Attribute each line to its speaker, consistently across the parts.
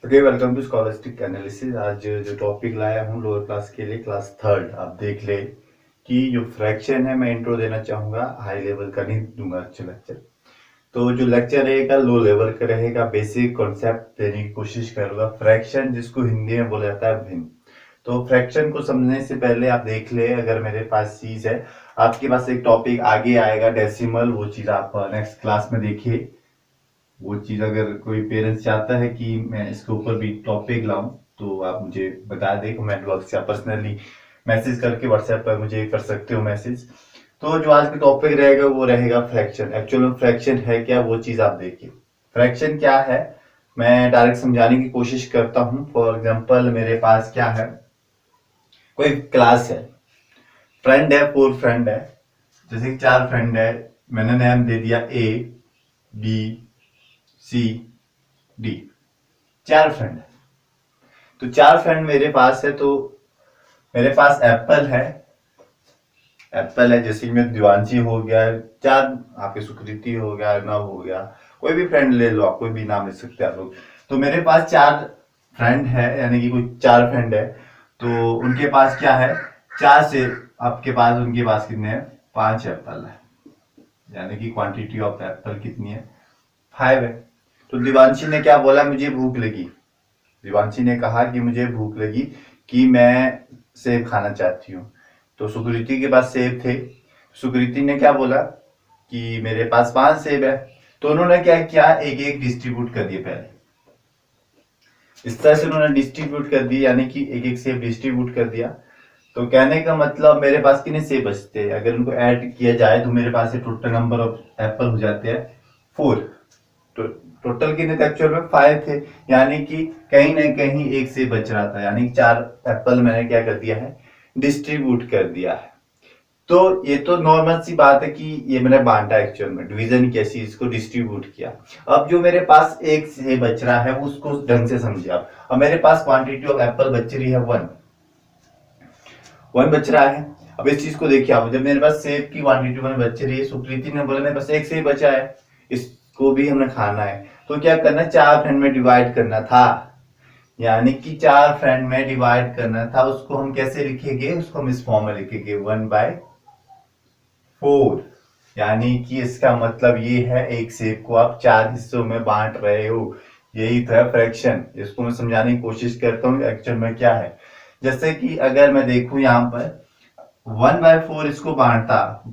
Speaker 1: Okay, welcome to scholastic analysis. आज जो topic लाया हूँ लोअर क्लास के लिए, क्लास थर्ड। आप देख ले कि जो फ्रैक्शन है, मैं इंट्रो देना चाहूंगा, हाई लेवल का नहीं दूंगा अच्छा लेक्चर। तो जो लेक्चर रहेगा लो लेवल का रहेगा, बेसिक कॉन्सेप्ट देने की कोशिश करूंगा। फ्रैक्शन जिसको हिंदी में बोला जाता है भिन्न। तो फ्रैक्शन को समझने से पहले आप देख ले, अगर मेरे पास चीज है, आपके पास एक टॉपिक आगे आएगा डेसिमल, वो चीज आप नेक्स्ट क्लास में देखिए। वो चीज अगर कोई पेरेंट्स चाहता है कि मैं इसके ऊपर भी टॉपिक लाऊं, तो आप मुझे बता दें कमेंट बॉक्स या पर्सनली मैसेज करके व्हाट्सएप पर मुझे कर सकते हो मैसेज। तो जो आज का टॉपिक रहेगा वो रहेगा फ्रैक्शन। एक्चुअल में फ्रैक्शन है क्या, वो चीज आप देखिए। फ्रैक्शन क्या है, मैं डायरेक्ट समझाने की कोशिश करता हूँ। फॉर एग्जाम्पल मेरे पास क्या है, कोई क्लास है, फ्रेंड है, 4 फ्रेंड है। जैसे कि 4 फ्रेंड है, मैंने नाम दे दिया ए, बी, सी, डी। 4 फ्रेंड है। तो 4 फ्रेंड मेरे पास है। तो मेरे पास एप्पल है, जैसे कि मैं दिवांशी हो गया, 4 आपके सुकृति हो गया, अर्णव हो गया, कोई भी फ्रेंड ले लो आप, कोई भी नाम ले सकते हैं आप लोग। तो मेरे पास 4 फ्रेंड है, यानी कि कोई 4 फ्रेंड है। तो उनके पास क्या है, 4 से आपके पास, उनके पास कितने हैं, 5 एप्पल है। यानी कि क्वांटिटी ऑफ एप्पल कितनी है, 5 है। तो दिवांशी ने क्या बोला, मुझे भूख लगी। दिवांशी ने कहा कि मुझे भूख लगी, कि मैं सेब खाना चाहती हूँ। तो सुकृति के पास सेब थे। सुकृति ने क्या बोला कि मेरे पास 5 सेब है। तो उन्होंने क्या किया, एक एक डिस्ट्रीब्यूट कर दिए पहले। इस तरह से उन्होंने डिस्ट्रीब्यूट कर दी, यानी कि एक एक सेब डिस्ट्रीब्यूट कर दिया। तो कहने का मतलब मेरे पास कितने सेब बचते हैं, अगर उनको ऐड किया जाए तो मेरे पास टोटल नंबर ऑफ एप्पल हो जाते हैं 4। तो टोटल कितने थे, एक्चुअल में 5 थे। यानी कि कहीं ना कहीं एक से बच रहा था, यानी 4 एप्पल मैंने क्या कर दिया है, डिस्ट्रीब्यूट कर दिया है। तो ये तो नॉर्मल सी बात है कि ये मैंने बांटा, एक्चुअल में डिवीजन कैसी, इसको डिस्ट्रीब्यूट किया। अब जो मेरे पास एक से बच रहा है उसको ढंग से समझिए आप। अब मेरे पास क्वांटिटी ऑफ एप्पल बच रही है 1 बच रहा है। अब इस चीज को देखिए आप, जब मेरे पास सेब की क्वांटिटी 1 बच रही है, सुप्रीति ने बोला मेरे पास एक सेब बचा है, इसको भी हमने खाना है। तो क्या करना, 4 फ्रेंड में डिवाइड करना था। यानी कि 4 फ्रेंड में डिवाइड करना था। उसको हम कैसे लिखेंगे, उसको हम इस फॉर्म में लिखेंगे 1/4। यानी कि इसका मतलब ये है, एक सेब को आप 4 हिस्सों में बांट रहे हो। यही था फ्रैक्शन। इसको मैं समझाने की कोशिश करता हूँ एक्चुअल में क्या है। जैसे कि अगर मैं देखूं यहाँ पर 1/4 इसको बांटता,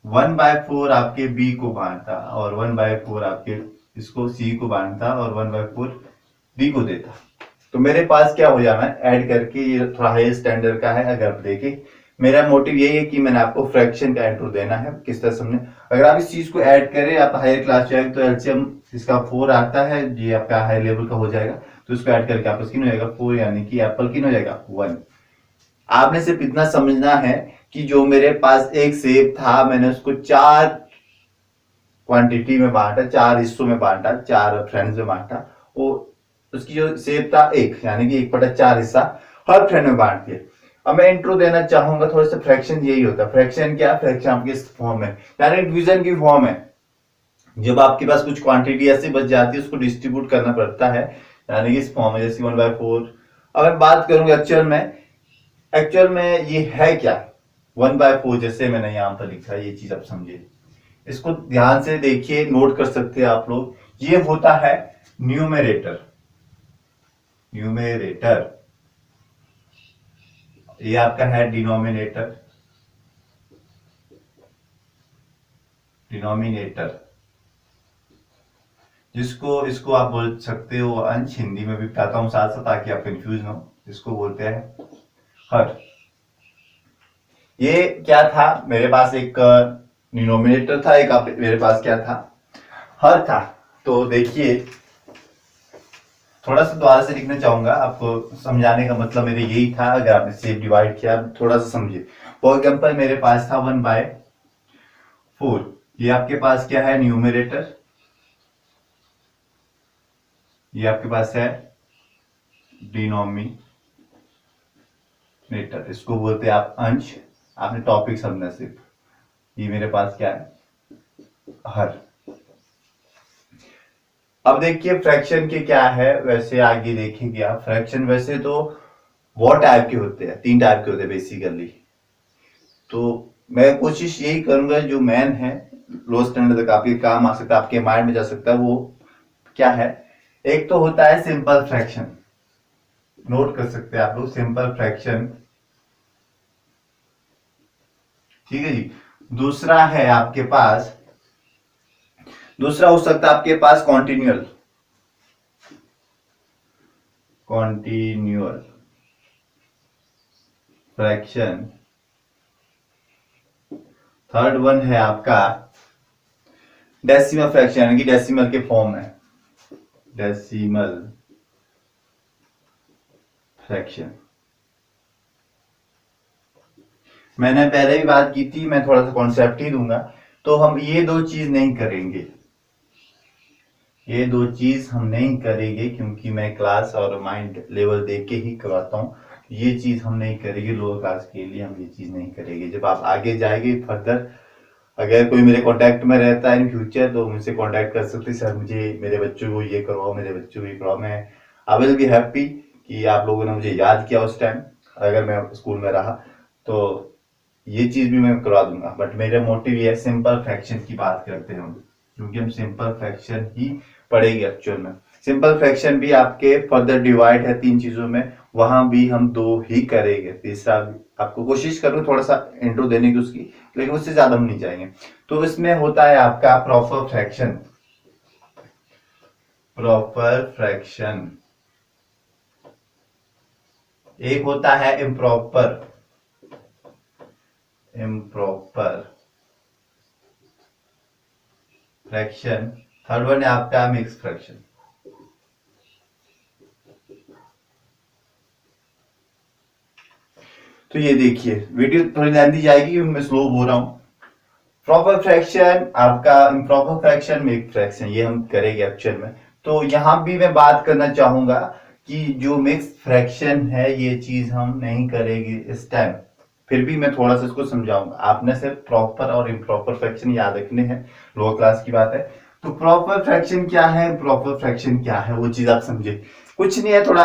Speaker 1: 1/4 आपके बी को बांटता, और 1/4 आपके इसको सी को बांटता, और 1/4 डी को देता। तो मेरे पास क्या हो जाना है, ऐड करके, ये थोड़ा हाई स्टैंडर्ड का है। अगर आप देखें, मेरा मोटिव यही है कि मैंने आपको फ्रैक्शन का इंट्रो देना है, किस तरह समझे। अगर आप इस चीज को ऐड करें, आप हायर क्लास जाएंगे तो एलसीएम इसका 4 आता है, ये आपका हाई लेवल का हो जाएगा। तो इसको ऐड करके आपस किन हो जाएगा 4, यानी कि एप्पल किन हो जाएगा 1। आपने सिर्फ इतना समझना है कि जो मेरे पास एक सेब था, मैंने उसको 4 क्वांटिटी में बांटा, 4 हिस्सों में बांटा, 4 फ्रेंड्स में बांटा। वो उसकी जो सेब था एक, यानी कि 1/4 हिस्सा हर फ्रेंड में बांट दिया। अब मैं इंट्रो देना चाहूंगा थोड़ा सा। फ्रैक्शन यही होता है। फ्रैक्शन क्या, फ्रैक्शन आपकी इस फॉर्म है, यानी डिवीजन की फॉर्म है। जब आपके पास कुछ क्वांटिटी ऐसी बच जाती है, उसको डिस्ट्रीब्यूट करना पड़ता है, यानी कि इस फॉर्म में, जैसे 1/4। अब मैं बात करूंगा एक्चुअल में, ये है क्या 1/4, जैसे मैंने यहां पर लिखा है, ये चीज आप समझिए। इसको ध्यान से देखिए, नोट कर सकते हैं आप लोग। ये होता है न्यूमेरेटर। न्यूमेरेटर ये आपका है डिनोमिनेटर। डिनोमिनेटर जिसको, इसको आप बोल सकते हो अंश, हिंदी में भी बताता हूं साथ साथ ताकि आप कंफ्यूज ना हो। इसको बोलते हैं हर। ये क्या था, मेरे पास एक डिनोमिनेटर था, एक मेरे पास क्या था, हर था। तो देखिए, थोड़ा सा दोबारा से लिखना चाहूंगा आपको, समझाने का मतलब मेरे यही था। अगर आपने सेव डिवाइड किया, थोड़ा सा समझिए। फॉर एग्जाम्पल मेरे पास था 1/4। ये आपके पास क्या है, न्यूमरेटर। ये आपके पास है डिनोमिनेटर, इसको बोलते हैं आप अंश। आपने टॉपिक समझना सिर्फ। ये मेरे पास क्या है, हर। अब देखिए फ्रैक्शन के क्या है, वैसे आगे देखेंगे आप। फ्रैक्शन वैसे तो बहुत टाइप के होते हैं, 3 टाइप के होते हैं बेसिकली। तो मैं कोशिश यही करूंगा जो मेन है, लो स्टैंडर्ड तक आपके काम आ सकता है, आपके माइंड में जा सकता है, वो क्या है। एक तो होता है सिंपल फ्रैक्शन, नोट कर सकते हैं आप लोग, सिंपल फ्रैक्शन, ठीक है जी। दूसरा है आपके पास, दूसरा हो सकता है आपके पास continual, continual fraction. Third one है आपका डेसिमल फ्रैक्शन, यानी कि डेसिमल के फॉर्म में, डेसिमल फ्रैक्शन। मैंने पहले भी बात की थी, मैं थोड़ा सा कॉन्सेप्ट ही दूंगा। तो हम ये दो चीज नहीं करेंगे, ये दो चीज हम नहीं करेंगे, क्योंकि मैं क्लास और माइंड लेवल देख के ही करवाता हूँ। ये चीज हम नहीं करेंगे, लोअर क्लास के लिए हम ये चीज नहीं करेंगे। जब आप आगे जाएंगे फर्दर, अगर कोई मेरे कांटेक्ट में रहता है इन फ्यूचर, तो मुझसे कांटेक्ट कर सकते, सर मुझे मेरे बच्चों को ये करवाओ, मेरे बच्चों को ये करवाओ। मैं आई विल बी हैप्पी कि आप लोगों ने मुझे याद किया उस टाइम, अगर मैं स्कूल में रहा तो ये चीज भी मैं करवा दूंगा। बट मेरा मोटिव ये है, सिंपल फ्रैक्शन की बात करते हैं हम, क्योंकि हम सिंपल फ्रैक्शन ही पढ़ेंगे एक्चुअल में। सिंपल फ्रैक्शन भी आपके फर्दर डिवाइड है 3 चीजों में, वहां भी हम 2 ही करेंगे। तीसरा आपको कोशिश करूँ थोड़ा सा इंट्रो देने की उसकी, लेकिन उससे ज्यादा हम नहीं जाएंगे। तो इसमें होता है आपका प्रॉपर फ्रैक्शन, प्रॉपर फ्रैक्शन। एक होता है improper, improper fraction. Third one है आपका मिक्स फ्रैक्शन। तो ये देखिए, वीडियो थोड़ी लंबी जाएगी क्योंकि मैं स्लो बोल रहा हूं। प्रॉपर फ्रैक्शन आपका, इम्प्रॉपर फ्रैक्शन, मिक्स फ्रैक्शन, ये हम करेंगे एक्चुअल में। तो यहां भी मैं बात करना चाहूंगा कि जो मिक्स फ्रैक्शन है ये चीज हम नहीं करेंगे इस टाइम। फिर भी मैं थोड़ा सा इसको समझाऊंगा, आपने सिर्फ प्रॉपर और इम्प्रॉपर फ्रैक्शन याद रखने हैं, लोअर क्लास की बात है। तो प्रॉपर फ्रैक्शन क्या है, इम्प्रॉपर फ्रैक्शन क्या है, वो चीज आप समझे। कुछ नहीं है, थोड़ा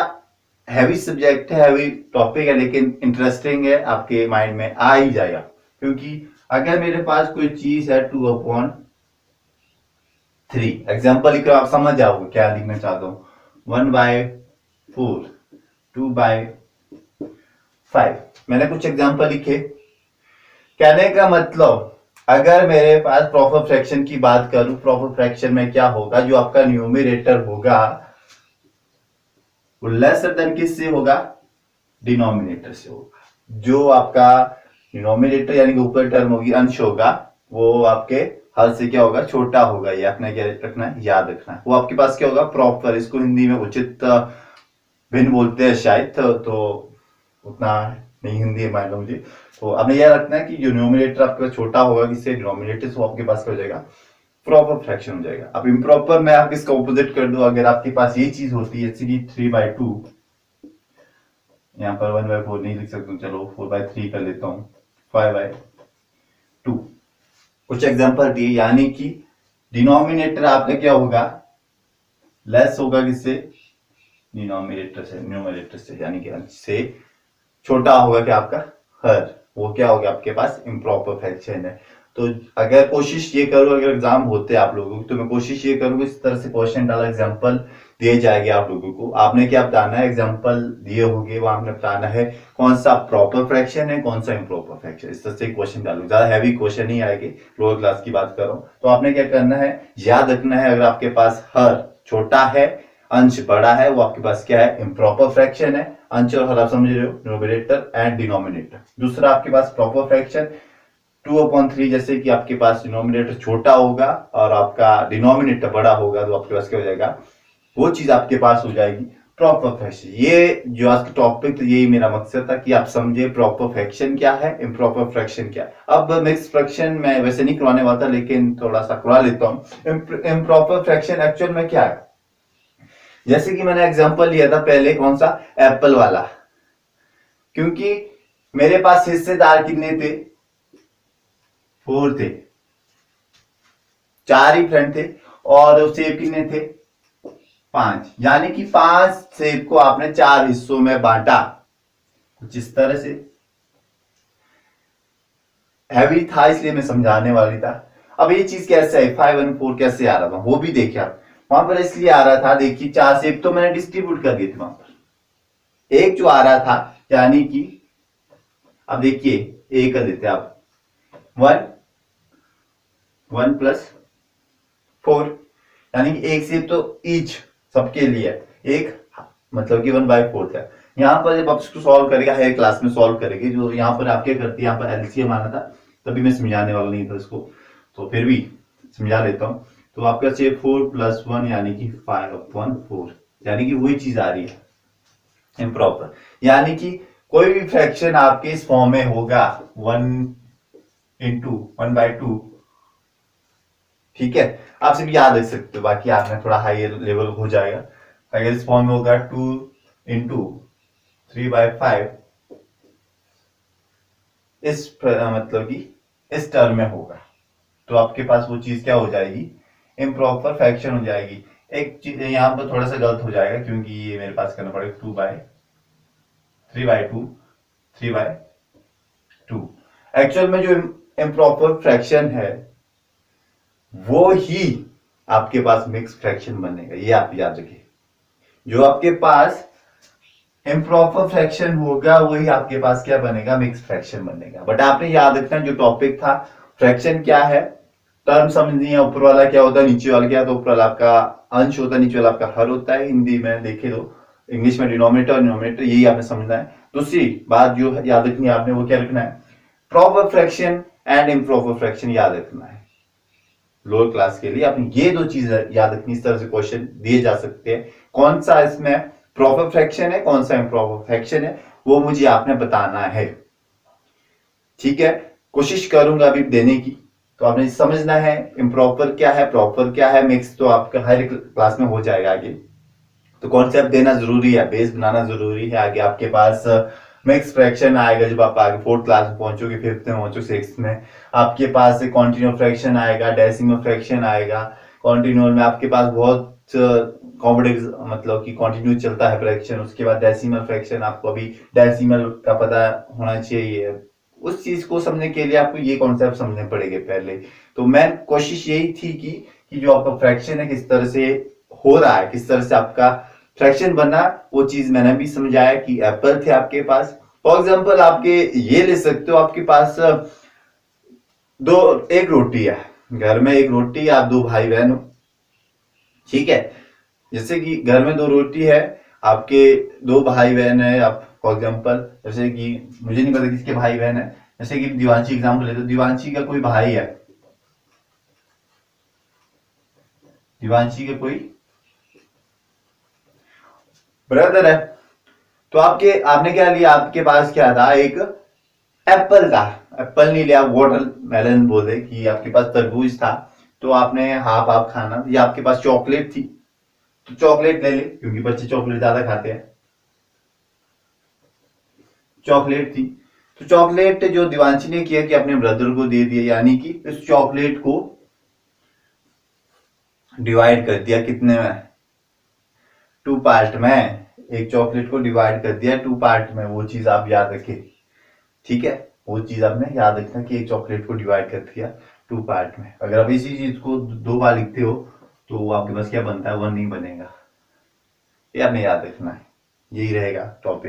Speaker 1: हैवी सब्जेक्ट है, हैवी टॉपिक है, लेकिन इंटरेस्टिंग है, आपके माइंड में आ ही जाएगा। क्योंकि अगर मेरे पास कोई चीज है 2/3, एग्जाम्पल लिख आप समझ जाओगे क्या लिखना चाहता हूं। 1/4, 2/5, मैंने कुछ एग्जाम्पल लिखे। कहने का मतलब, अगर मेरे पास प्रॉपर फ्रैक्शन की बात करूं, प्रॉपर फ्रैक्शन में क्या होगा, जो आपका न्यूमरेटर होगा वो लेसर देन किससे होगा, डिनोमिनेटर से होगा। जो आपका डिनोमिनेटर यानी कि ऊपर टर्म होगी, अंश होगा, वो आपके हर से क्या होगा, छोटा होगा। ये आपने क्या रखना है, याद रखना है। वो आपके पास क्या होगा, प्रॉपर, इसको हिंदी में उचित भिन्न बोलते हैं शायद, तो उतना नहीं हिंदी है मान लो मुझे। तो आपने यह रखना है कि जो न्यूमरेटर आपके पास छोटा होगा, किससे, डिनोमिनेटर से, वो आपके पास क्या हो जाएगा, प्रॉपर फ्रैक्शन हो जाएगा। अब इम्प्रॉपर में आप इसका ऑपोजिट कर दो, अगर आपके पास ये चीज होती है 3/2, यहाँ पर 1/4 नहीं लिख सकता, चलो 4/3 कर लेता हूँ, 5/2। कुछ एग्जांपल दिए, यानी कि डिनोमिनेटर आपका क्या होगा, लेस होगा किससे, डिनोमिनेटर से, न्यूमरेटर से, यानी कि अंश से छोटा होगा क्या आपका हर, वो क्या होगा आपके पास, इम्प्रॉपर फ्रैक्शन है। तो अगर कोशिश ये करो, अगर एग्जाम होते हैं आप लोगों को, तो मैं कोशिश ये करूंगा इस तरह से क्वेश्चन डाला, एग्जांपल दिए जाएंगे आप लोगों को, आपने क्या बताना है, एग्जांपल दिए होंगे, वहां आपने बताना है कौन सा प्रॉपर फ्रैक्शन है, कौन सा इम्प्रॉपर फ्रैक्शन, इस तरह से क्वेश्चन डालू। ज्यादा हैवी क्वेश्चन नहीं आएंगे, लोअर क्लास की बात कर रहा हूँ। तो आपने क्या करना है, याद रखना है, अगर आपके पास हर छोटा है, अंश बड़ा है, वो आपके पास क्या है, इम्प्रॉपर फ्रैक्शन है। अंश और हर आप समझ रहे हो, न्यूमरेटर एंड डिनोमिनेटर। दूसरा आपके पास प्रॉपर फ्रैक्शन 2/3, जैसे कि आपके पास डिनोमिनेटर छोटा होगा और आपका डिनोमिनेटर बड़ा होगा, तो आपके पास क्या हो जाएगा, वो चीज आपके पास हो जाएगी प्रॉपर फ्रैक्शन। ये जो आज का टॉपिक, तो यही मेरा मकसद था कि आप समझे प्रॉपर फ्रैक्शन क्या है, इम्प्रॉपर फ्रैक्शन क्या है। अब मिक्स फ्रैक्शन मैं वैसे नहीं करवाने वाला, लेकिन थोड़ा सा करवा लेता हूँ। इम्प्रॉपर फ्रैक्शन एक्चुअल में क्या है, जैसे कि मैंने एग्जांपल लिया था पहले, कौन सा, एप्पल वाला। क्योंकि मेरे पास हिस्सेदार कितने थे, 4 थे, 4 ही फ्रेंड थे, और सेब कितने थे, 5, यानी कि 5 सेब को आपने 4 हिस्सों में बांटा, कुछ इस तरह से। हैवी था इसलिए मैं समझाने वाली था। अब ये चीज कैसे है, 5 और 4 कैसे आ रहा था वो भी देखिए आप। वहां पर इसलिए आ रहा था, देखिए 4 सेब तो मैंने डिस्ट्रीब्यूट कर दिए थे वहां पर, एक जो आ रहा था, यानी कि अब देखिए ए कर देते आप, 1 यानी कि एक सेब तो ईच सबके लिए एक, मतलब कि 1/4 है। यहाँ पर जब आप इसको सॉल्व करेगा, हायर क्लास में सॉल्व करेंगे, जो यहाँ पर आप क्या करते हैं, यहाँ पर एलसीएम आना था, तभी मैं समझाने वाला नहीं था इसको, तो फिर भी समझा लेता हूँ। तो आपका चाहिए 4 + 1 यानी कि 5/4, यानी कि वही चीज आ रही है इम्प्रॉपर। यानी कि कोई भी फ्रैक्शन आपके इस फॉर्म में होगा 1/2, ठीक है, आप सिर्फ याद रख सकते हो, बाकी आपने थोड़ा हायर लेवल हो जाएगा। अगर इस फॉर्म में होगा 2 × 3/5, इस मतलब कि इस टर्म में होगा, तो आपके पास वो चीज क्या हो जाएगी, इम्प्रॉपर फ्रैक्शन हो जाएगी। एक चीज यहां पर थोड़ा सा गलत हो जाएगा, क्योंकि ये मेरे पास करना पड़ेगा 3/2, 3/2। एक्चुअल में जो इम्प्रॉपर फ्रैक्शन है वो ही आपके पास मिक्स फ्रैक्शन बनेगा, ये आप याद रखिए। जो आपके पास इम्प्रॉपर फ्रैक्शन होगा वही आपके पास क्या बनेगा, मिक्स फ्रैक्शन बनेगा। बट आपने याद रखना जो टॉपिक था, फ्रैक्शन क्या है, टर्म समझनी है, ऊपर वाला क्या होता है, नीचे वाला क्या, तो ऊपर वाला आपका अंश होता है, नीचे वाला आपका हर होता है। हिंदी में देखे तो इंग्लिश में डिनोमिनेटर और न्यूमरेटर, यही आपने समझना है। दूसरी बात जो याद रखनी है आपने, वो क्या रखना है, proper fraction and improper fraction याद रखना है। लोअर क्लास के लिए आपने ये दो चीजें याद रखनी, इस तरह से क्वेश्चन दिए जा सकते हैं। कौन सा इसमें प्रॉपर फ्रैक्शन है, कौन सा इम्प्रॉपर फ्रैक्शन है, वो मुझे आपने बताना है, ठीक है। कोशिश करूंगा अभी देने की, तो आपने समझना है इम्प्रॉपर क्या है, प्रॉपर क्या है, मिक्स तो आपका हर क्लास में हो जाएगा आगे। तो कॉन्सेप्ट देना जरूरी है, बेस बनाना जरूरी है। आगे आपके पास मिक्स फ्रैक्शन आएगा, जब आप आगे 4th क्लास में पहुंचोगे, 5th में पहुंचोगे, 6th में आपके पास कॉन्टिन्यूअल फ्रैक्शन आएगा, डेसिमल फ्रैक्शन आएगा। कॉन्टिन्यूअल में आपके पास बहुत कॉम्प्लेक्स, मतलब कि कंटिन्यू चलता है फ्रैक्शन। उसके बाद डेसिमल फ्रैक्शन, आपको अभी डेसिमल का पता होना चाहिए। उस चीज को समझने के लिए आपको ये कॉन्सेप्ट समझने पड़ेंगे पहले। तो मैं कोशिश यही थी कि जो आपका फ्रैक्शन है किस तरह से हो रहा है, किस तरह से आपका फ्रैक्शन बना, वो चीज मैंने भी समझाया कि एप्पल थे आपके पास। फॉर एग्जाम्पल आपके ये ले सकते हो, आपके पास एक रोटी है, घर में एक रोटी है, आप 2 भाई बहन हो, ठीक है। जैसे कि घर में 2 रोटी है, आपके 2 भाई बहन है, आप फॉर एग्जाम्पल, जैसे कि मुझे नहीं पता किसके भाई बहन है, जैसे कि दिवांशी एग्जाम्पल ले तो दिवांशी का कोई भाई है, दिवांशी का कोई ब्रदर है। तो आपने क्या लिया, आपके पास क्या था, एक एप्पल था, एप्पल नहीं लिया, वाटरमेलन बोले कि आपके पास तरबूज था, तो आपने हाफ हाफ खाना, या आपके पास चॉकलेट थी तो चॉकलेट ले ली, क्योंकि बच्चे चॉकलेट ज्यादा खाते हैं, चॉकलेट थी। तो चॉकलेट जो दिवांशी ने किया कि अपने ब्रदर को दे दिया, यानी कि इस चॉकलेट को डिवाइड कर दिया कितने में, 2 पार्ट में। एक चॉकलेट को डिवाइड कर दिया 2 पार्ट में, वो चीज आप याद रखें, ठीक है। वो चीज आपने याद रखना कि एक चॉकलेट को डिवाइड कर दिया 2 पार्ट में। अगर आप इसी चीज को 2 बार लिखते हो तो आपके पास क्या बनता है, 1 नहीं बनेगा। ये आपने याद रखना है, यही रहेगा टॉपिक।